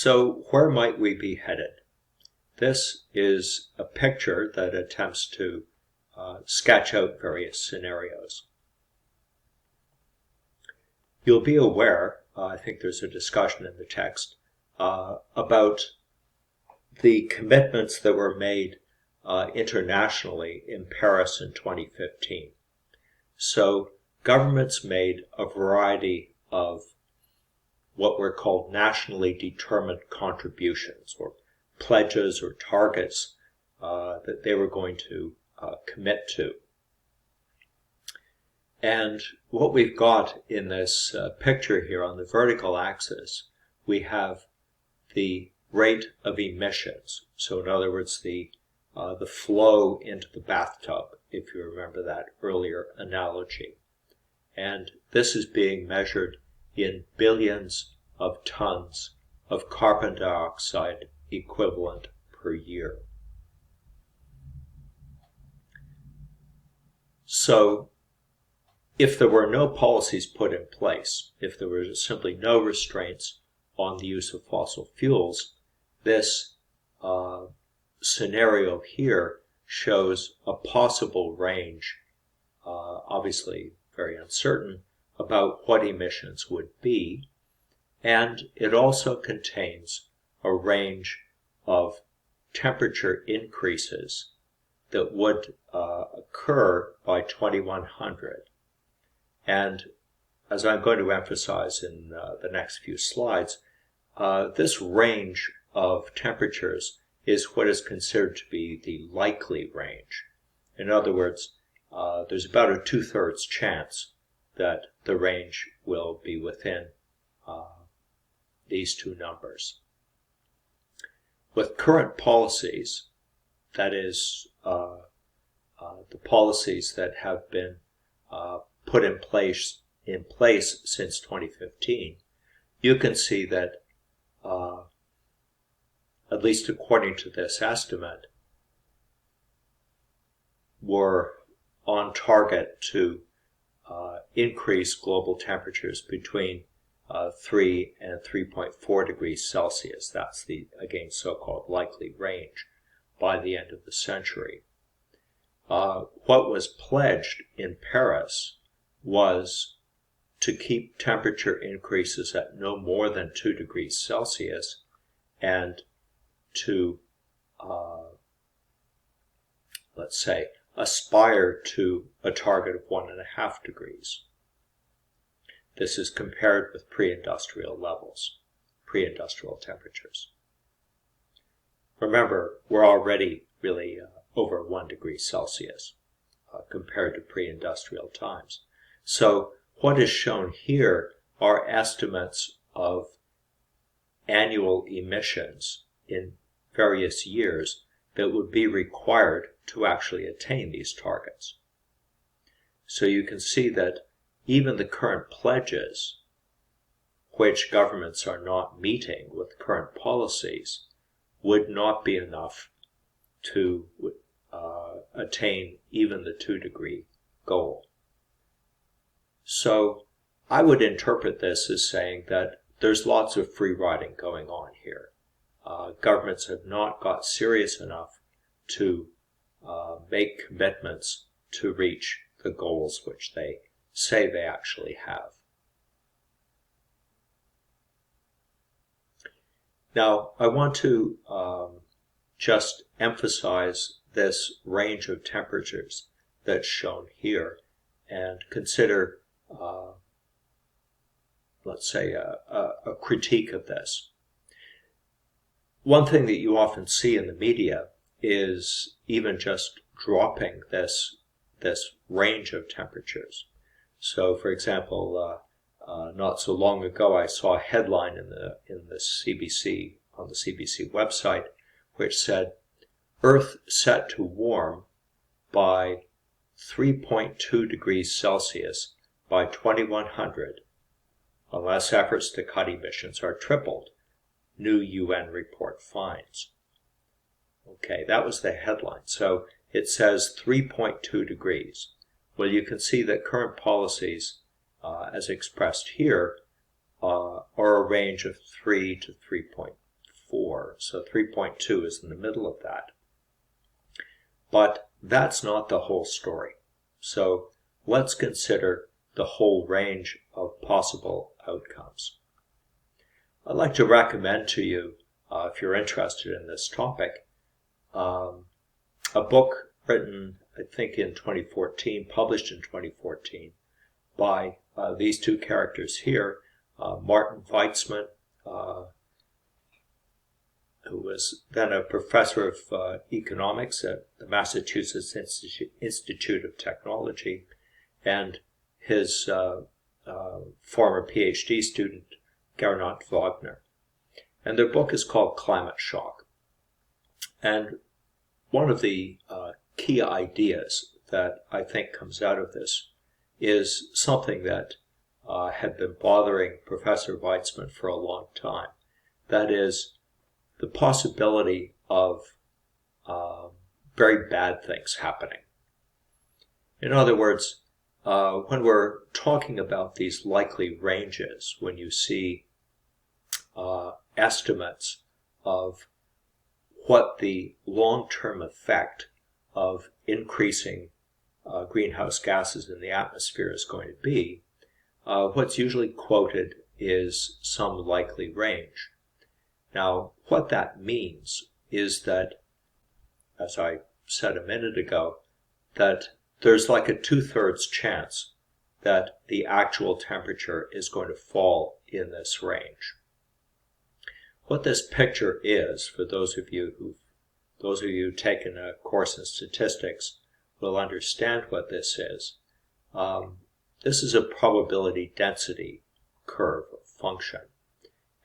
So where might we be headed? This is a picture that attempts to sketch out various scenarios. You'll be aware, I think there's a discussion in the text, about the commitments that were made internationally in Paris in 2015. So governments made a variety of what were called nationally determined contributions, or pledges or targets that they were going to commit to. And what we've got in this picture here on the vertical axis, we have the rate of emissions. So in other words, the flow into the bathtub, if you remember that earlier analogy. And this is being measured in billions of tons of carbon dioxide equivalent per year. So if there were no policies put in place, if there were simply no restraints on the use of fossil fuels, this scenario here shows a possible range, obviously very uncertain, about what emissions would be, and it also contains a range of temperature increases that would occur by 2100. And as I'm going to emphasize in the next few slides, this range of temperatures is what is considered to be the likely range. In other words, there's about a 2/3 chance that the range will be within these two numbers. With current policies, that is, the policies that have been put in place since 2015, you can see that, at least according to this estimate, we're on target to increase global temperatures between 3 and 3.4 degrees Celsius. That's the, again, so-called likely range by the end of the century. What was pledged in Paris was to keep temperature increases at no more than 2 degrees Celsius and to, let's say, aspire to a target of 1.5 degrees. This is compared with pre-industrial levels, pre-industrial temperatures. Remember, we're already really over 1 degree Celsius compared to pre-industrial times. So what is shown here are estimates of annual emissions in various years that would be required to actually attain these targets. So you can see that even the current pledges, which governments are not meeting with current policies, would not be enough to attain even the 2 degree goal. So I would interpret this as saying that there's lots of free riding going on here. Governments have not got serious enough to make commitments to reach the goals which they say they actually have. Now, I want to just emphasize this range of temperatures that's shown here and consider, let's say, a critique of this. One thing that you often see in the media is even just dropping this range of temperatures. So, for example, not so long ago, I saw a headline in the CBC, on the CBC website, which said, "Earth set to warm by 3.2 degrees Celsius by 2100, unless efforts to cut emissions are tripled, new UN report finds." Okay, that was the headline. So it says 3.2 degrees. Well, you can see that current policies, as expressed here, are a range of 3 to 3.2 3.4, so 3.2 is in the middle of that. But that's not the whole story. So let's consider the whole range of possible outcomes. I'd like to recommend to you, if you're interested in this topic, a book written, I think, in 2014, published in 2014, by these two characters here, Martin Weitzman, who was then a professor of economics at the Massachusetts Institute of Technology, and his former PhD student, Gernot Wagner. And their book is called Climate Shock. And one of the key ideas that I think comes out of this is something that had been bothering Professor Weitzman for a long time. That is the possibility of very bad things happening. In other words, when we're talking about these likely ranges, when you see estimates of what the long-term effect of increasing greenhouse gases in the atmosphere is going to be, what's usually quoted is some likely range. Now, what that means is that, as I said a minute ago, that there's like a 2/3 chance that the actual temperature is going to fall in this range. What this picture is, for those of you who've taken a course in statistics will understand what this is. This is a probability density curve or function.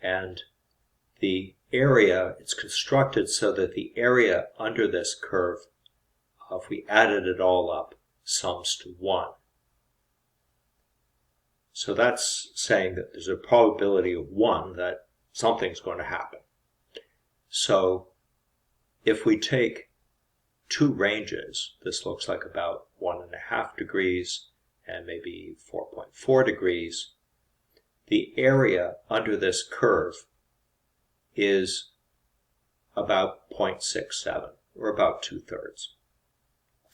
And the area, it's constructed so that the area under this curve, if we added it all up, sums to 1. So that's saying that there's a probability of 1 that something's going to happen. So if we take two ranges, this looks like about 1.5 degrees and maybe 4.4 degrees, the area under this curve is about 0.67, or about 2/3.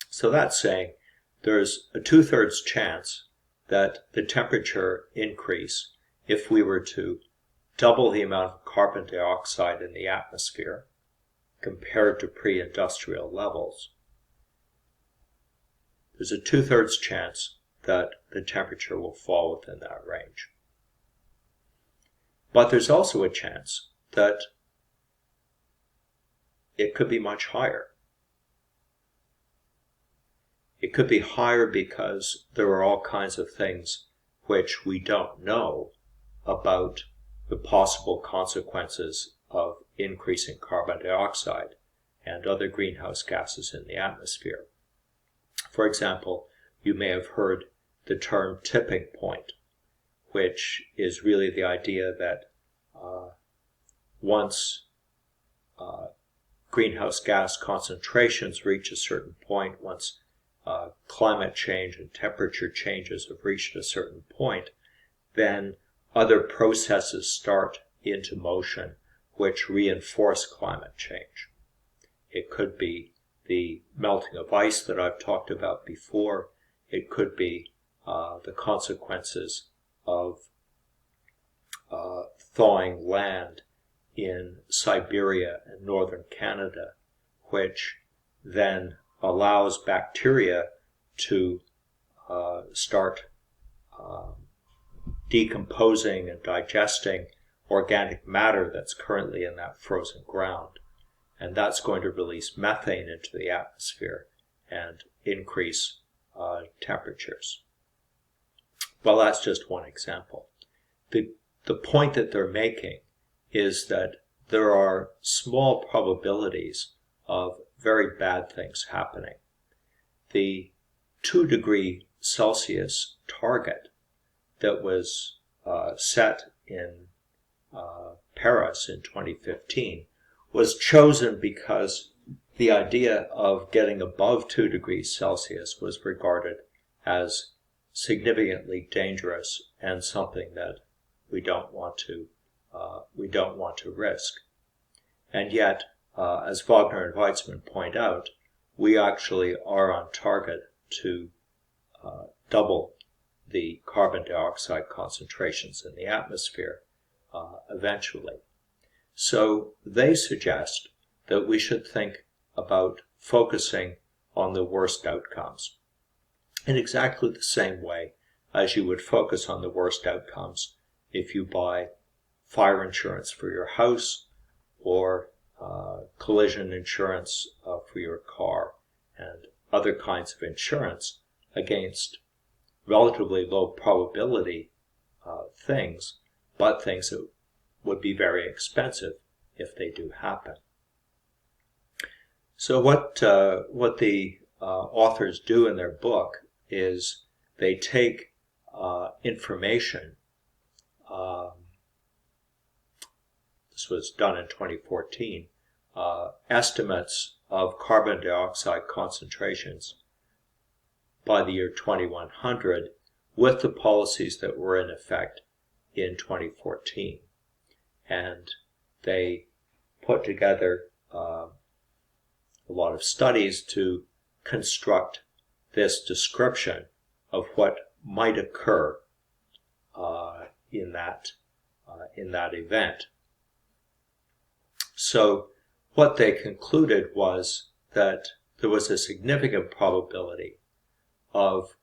So that's saying there's a 2/3 chance that the temperature increase, if we were to double the amount of carbon dioxide in the atmosphere compared to pre-industrial levels, there's a 2/3 chance that the temperature will fall within that range. But there's also a chance that it could be much higher. It could be higher because there are all kinds of things which we don't know about the possible consequences of increasing carbon dioxide and other greenhouse gases in the atmosphere. For example, you may have heard the term tipping point, which is really the idea that once greenhouse gas concentrations reach a certain point, once climate change and temperature changes have reached a certain point, then other processes start into motion which reinforce climate change. It could be the melting of ice that I've talked about before. It could be the consequences of thawing land in Siberia and northern Canada, which then allows bacteria to start decomposing and digesting organic matter that's currently in that frozen ground. And that's going to release methane into the atmosphere and increase temperatures. Well, that's just one example. The point that they're making is that there are small probabilities of very bad things happening. The 2 degree Celsius target that was set in Paris in 2015 was chosen because the idea of getting above 2 degrees Celsius was regarded as significantly dangerous and something that we don't want to risk. And yet, as Wagner and Weizmann point out, we actually are on target to double the carbon dioxide concentrations in the atmosphere eventually. So they suggest that we should think about focusing on the worst outcomes in exactly the same way as you would focus on the worst outcomes if you buy fire insurance for your house or collision insurance for your car and other kinds of insurance against relatively low probability things, but things that would be very expensive if they do happen. So what the authors do in their book is they take information. This was done in 2014, estimates of carbon dioxide concentrations by the year 2100 with the policies that were in effect in 2014. And they put together a lot of studies to construct this description of what might occur in that event. So what they concluded was that there was a significant probability of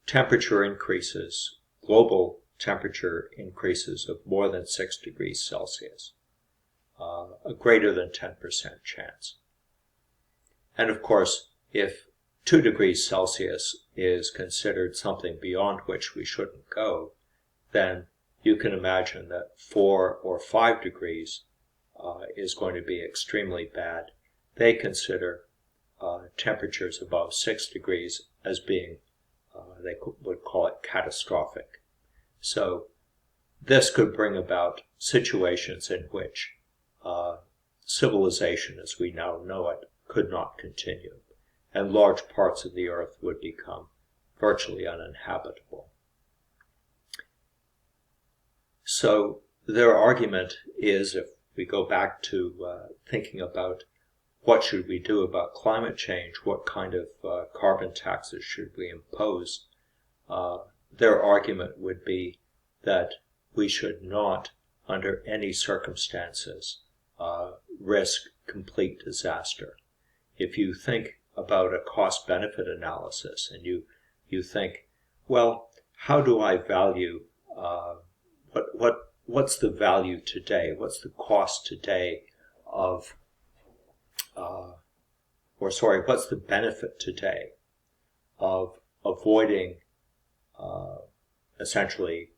temperature increases, global temperature increases of more than 6 degrees Celsius, a greater than 10% chance. And of course, if 2 degrees Celsius is considered something beyond which we shouldn't go, then you can imagine that 4 or 5 degrees is going to be extremely bad. They consider temperatures above 6 degrees as being, they would call it catastrophic. So this could bring about situations in which civilization as we now know it could not continue, and large parts of the earth would become virtually uninhabitable. So their argument is, if we go back to thinking about what should we do about climate change, what kind of carbon taxes should we impose, their argument would be that we should not, under any circumstances, risk complete disaster. If you think about a cost-benefit analysis and you think, well, how do I value what's the value today? What's the cost today of, what's the benefit today of avoiding essentially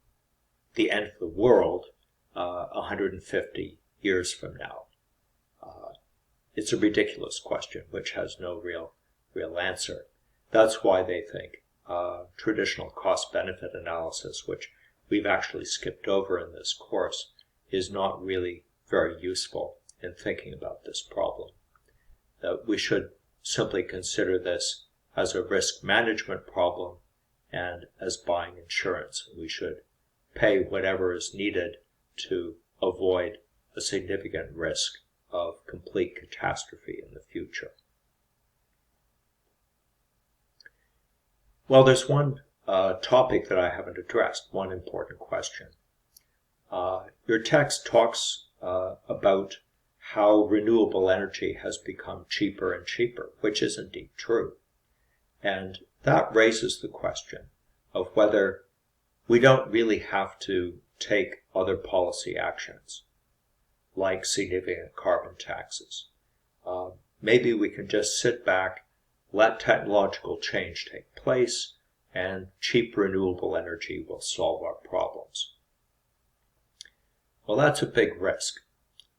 the end of the world 150 years from now? It's a ridiculous question which has no real answer. That's why they think traditional cost-benefit analysis, which we've actually skipped over in this course, is not really very useful in thinking about this problem. That we should simply consider this as a risk management problem and as buying insurance. We should pay whatever is needed to avoid a significant risk of complete catastrophe in the future. Well, there's one topic that I haven't addressed, one important question. Your text talks about how renewable energy has become cheaper and cheaper, which is indeed true. And that raises the question of whether we don't really have to take other policy actions, like significant carbon taxes. Maybe we can just sit back, let technological change take place, and cheap renewable energy will solve our problems. Well, that's a big risk.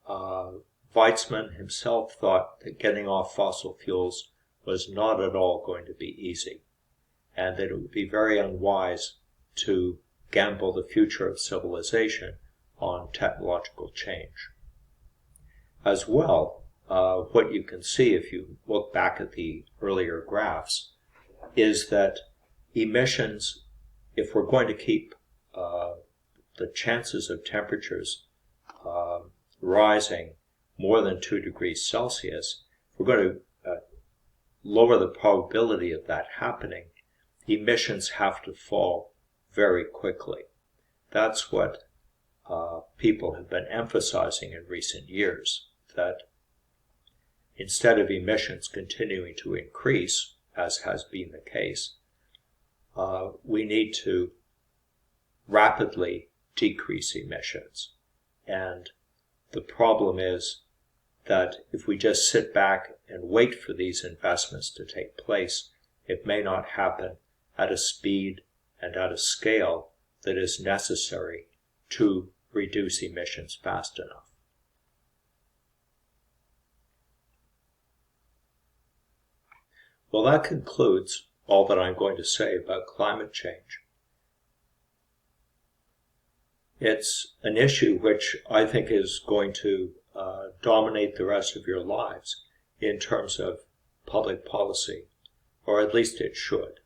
Weizmann himself thought that getting off fossil fuels was not at all going to be easy, and that it would be very unwise to gamble the future of civilization on technological change. As well, what you can see if you look back at the earlier graphs is that emissions, if we're going to keep the chances of temperatures rising more than 2 degrees Celsius, if we're going to lower the probability of that happening, emissions have to fall very quickly. That's what people have been emphasizing in recent years, that instead of emissions continuing to increase, as has been the case, we need to rapidly decrease emissions. And the problem is that if we just sit back and wait for these investments to take place, it may not happen at a speed and at a scale that is necessary to reduce emissions fast enough. Well, that concludes all that I'm going to say about climate change. It's an issue which I think is going to dominate the rest of your lives in terms of public policy, or at least it should.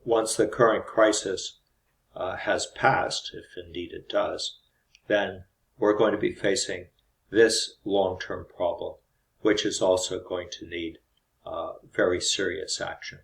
Once the current crisis has passed, if indeed it does, then we're going to be facing this long-term problem, which is also going to need very serious action.